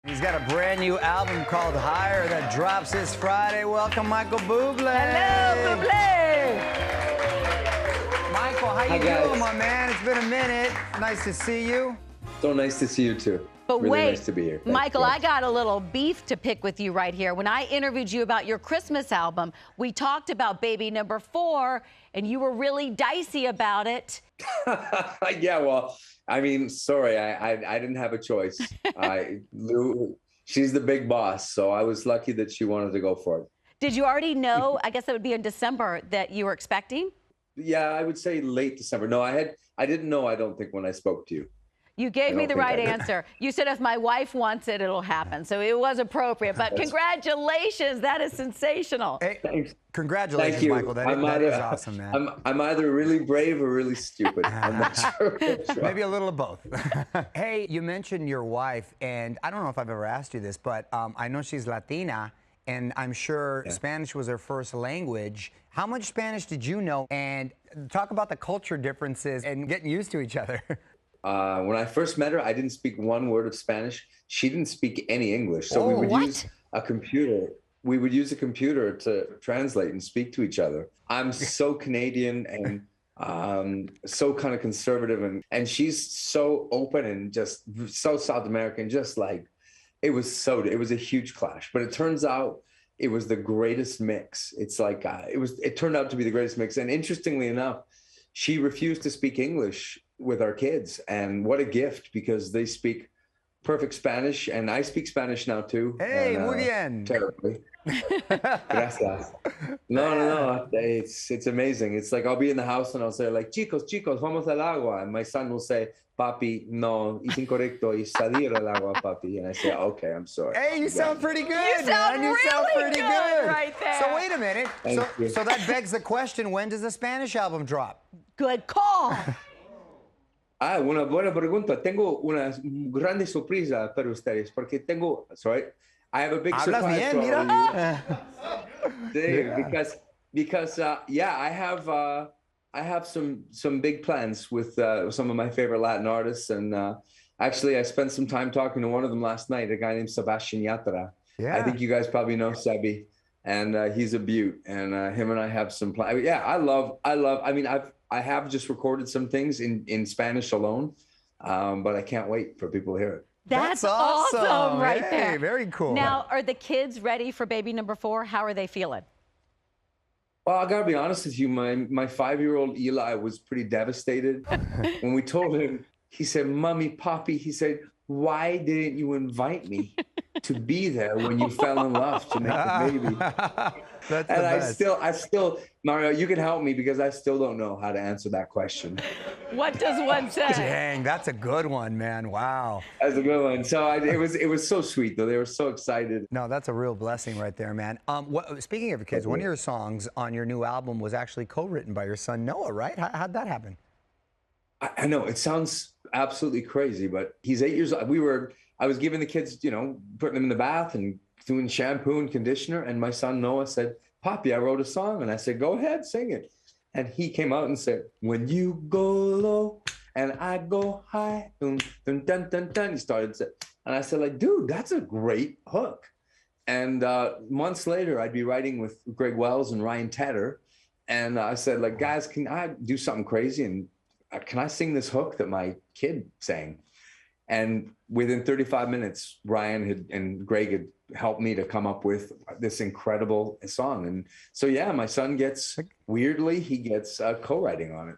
He's got a brand new album called Higher that drops this Friday. Welcome, Michael Bublé. Hello, Bublé. Michael, how you doing, my man? It's been a minute. Nice to see you. So nice to see you, too. But really wait, nice to be here. Thanks, Michael, guys. I got a little beef to pick with you right here. When I interviewed you about your Christmas album, we talked about Baby Number 4, and you were really dicey about it. Yeah, well, I mean, sorry, I didn't have a choice. Lou, she's the big boss, so I was lucky that she wanted to go for it. Did you already know, I guess that would be in December, that you were expecting? Yeah, I would say late December. No, I didn't know, I don't think, when I spoke to you. You gave me the right answer. You said if my wife wants it, it'll happen. So it was appropriate. But congratulations. That is sensational. Hey, thanks. Congratulations, Thank you. Michael. That is awesome, man. I'm either really brave or really stupid. I'm not sure which one. Maybe a little of both. Hey, you mentioned your wife, and I don't know if I've ever asked you this, but I know she's Latina, and I'm sure Spanish was her first language. How much Spanish did you know? And talk about the culture differences and getting used to each other. When I first met her, I didn't speak one word of Spanish. She didn't speak any English. So we would use a computer. We would use a computer to translate and speak to each other. I'm so Canadian and so kind of conservative. And she's so open and just so South American, just like, it was a huge clash. But it turns out it was the greatest mix. It's like, it turned out to be the greatest mix. And interestingly enough, she refused to speak English with our kids, and what a gift, because they speak perfect Spanish, and I speak Spanish now too. Hey, and, muy bien. Terribly. Gracias. No. It's amazing. It's like I'll be in the house and I'll say like, chicos, vamos al agua, and my son will say, papi, no, es incorrecto, y salir al agua, papi. And I say, okay, I'm sorry. Hey, you sound pretty good, You sound man. You sound really pretty good good right there. So wait a minute. Thank So that begs the question, when does the Spanish album drop? Good call. Una buena pregunta. Tengo una grande sorpresa para ustedes, porque I have a big Hablas surprise bien, for all mira. of you. Because I have some big plans with some of my favorite Latin artists, and actually I spent some time talking to one of them last night, a guy named Sebastian Yatra. Yeah. I think you guys probably know Sebi, and he's a beaut, and him and I have some plans. Yeah, I mean, I have just recorded some things in Spanish alone, but I can't wait for people to hear it. That's awesome right hey, there. Very cool. Now, are the kids ready for Baby Number 4? How are they feeling? Well, I gotta be honest with you, my 5-year-old Eli was pretty devastated. When we told him, he said, Mommy, Poppy, he said, why didn't you invite me to be there when you fell in love to make the baby? That's and I still, Mario, you can help me, because I still don't know how to answer that question. What does one say? Dang, that's a good one, man. Wow. That's a good one. So it was so sweet, though. They were so excited. No, that's a real blessing right there, man. Speaking of your kids, one of your songs on your new album was actually co-written by your son Noah, right? How'd that happen? I know it sounds absolutely crazy, but he's 8 years old. I was giving the kids, putting them in the bath and doing shampoo and conditioner. And my son Noah said, Poppy, I wrote a song. And I said, go ahead, sing it. And he came out and said, when you go low and I go high, dun, dun, dun, dun, dun. He started to, and I said, like, dude, that's a great hook. And months later, I'd be writing with Greg Wells and Ryan Tedder. And I said, like, guys, can I do something crazy? And can I sing this hook that my kid sang? And within 35 minutes, Ryan and Greg had helped me to come up with this incredible song. And so, yeah, my son gets, weirdly, he gets co-writing on it.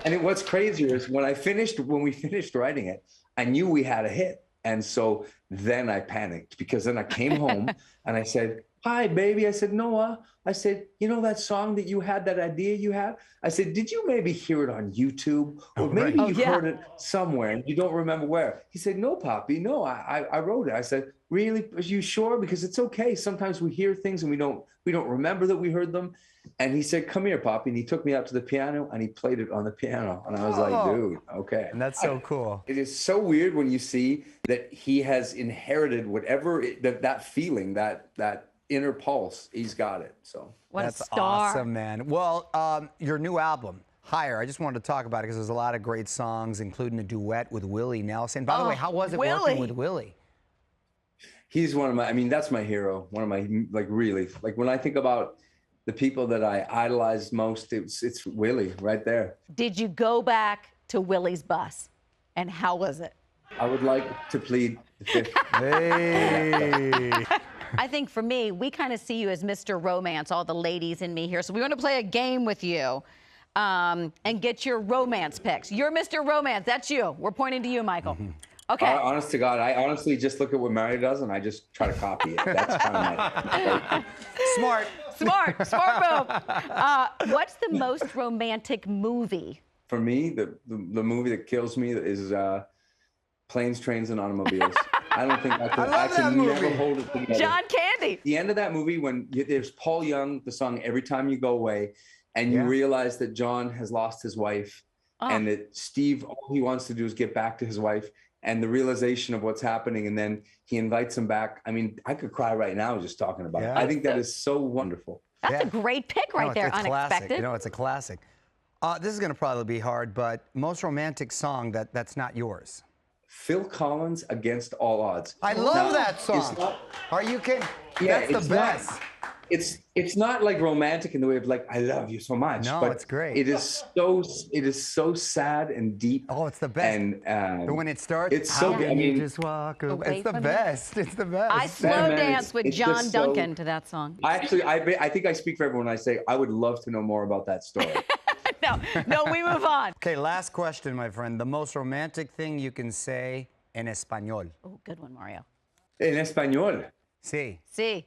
And what's crazier is when we finished writing it, I knew we had a hit. And so then I panicked, because then I came home and I said, hi, baby. I said, Noah, I said, you know that song that you had, that idea you had? I said, did you maybe hear it on YouTube? Or maybe you heard it somewhere and you don't remember where? He said, no, Poppy, no, I wrote it. I said, really? Are you sure? Because it's okay. Sometimes we hear things and we don't remember that we heard them. And he said, come here, Poppy. And he took me out to the piano and he played it on the piano. And I was like, dude, okay. And that's so cool. It is so weird when you see that he has inherited whatever, that feeling, that inner pulse, he's got it. So what that's a star. Awesome, man. Well, your new album, Higher, I just wanted to talk about it because there's a lot of great songs, including a duet with Willie Nelson. By the way, how was it working with Willie? He's one of my, I mean, that's my hero. One of my, like, really, like, when I think about the people that I idolize most, it's Willie right there. Did you go back to Willie's bus? And how was it? I would like to plead the fifth. Hey. I think for me, we kind of see you as Mr. Romance, all the ladies in me here. So we want to play a game with you and get your romance picks. You're Mr. Romance. That's you. We're pointing to you, Michael. Okay. Honest to God, I honestly just look at what Mario does and I just try to copy it. That's kind of my... Smart. Smart move. What's the most romantic movie? For me, the movie that kills me is Planes, Trains, and Automobiles. I don't think I could never hold it together. John Candy. The end of that movie, when there's Paul Young, the song "Every Time You Go Away," and you realize that John has lost his wife, and that Steve, all he wants to do is get back to his wife, and the realization of what's happening, and then he invites him back. I mean, I could cry right now just talking about it. I think that is so wonderful. That's a great pick right there. It's Unexpected. classic. You know, it's a classic. This is going to probably be hard, but most romantic song that's not yours. Phil Collins, Against All Odds. I love that song. Are you kidding? Yeah, that's the best. It's not like romantic in the way of like I love you so much. No, but it's great. It is so sad and deep. Oh, it's the best. And when it starts, it's so good. I you mean, just walk away. It's the from best. It's the best. I slow dance with John Duncan to that song. I think I speak for everyone when I say I would love to know more about that story. No, we move on. Okay, last question, my friend. The most romantic thing you can say en español. Oh, good one, Mario. En español. Sí. Sí.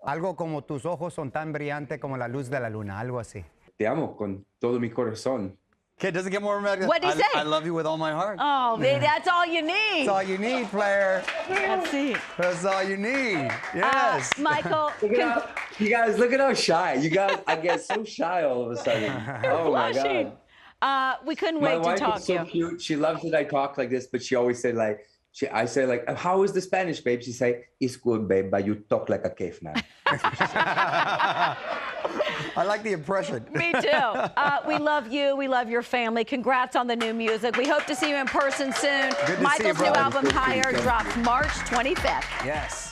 Algo como tus ojos son tan brillantes como la luz de la luna. Algo así. Te amo con todo mi corazón. Okay, doesn't get more romantic. What'd he say? I love you with all my heart. Oh, baby, that's all you need. That's all you need, player. Let's see. That's all you need. Yes. Michael. You guys, look at how shy. You guys, I get so shy all of a sudden. Oh my God. We couldn't wait to talk to you. My wife is so cute. She loves that I talk like this, but she always said like, I say like, how is the Spanish, babe? She say, it's good, babe, but you talk like a caveman. I like the impression. Me too. We love you. We love your family. Congrats on the new music. We hope to see you in person soon. Good to Michael's see you, new brother. album, Higher, drops March 25th. Yes.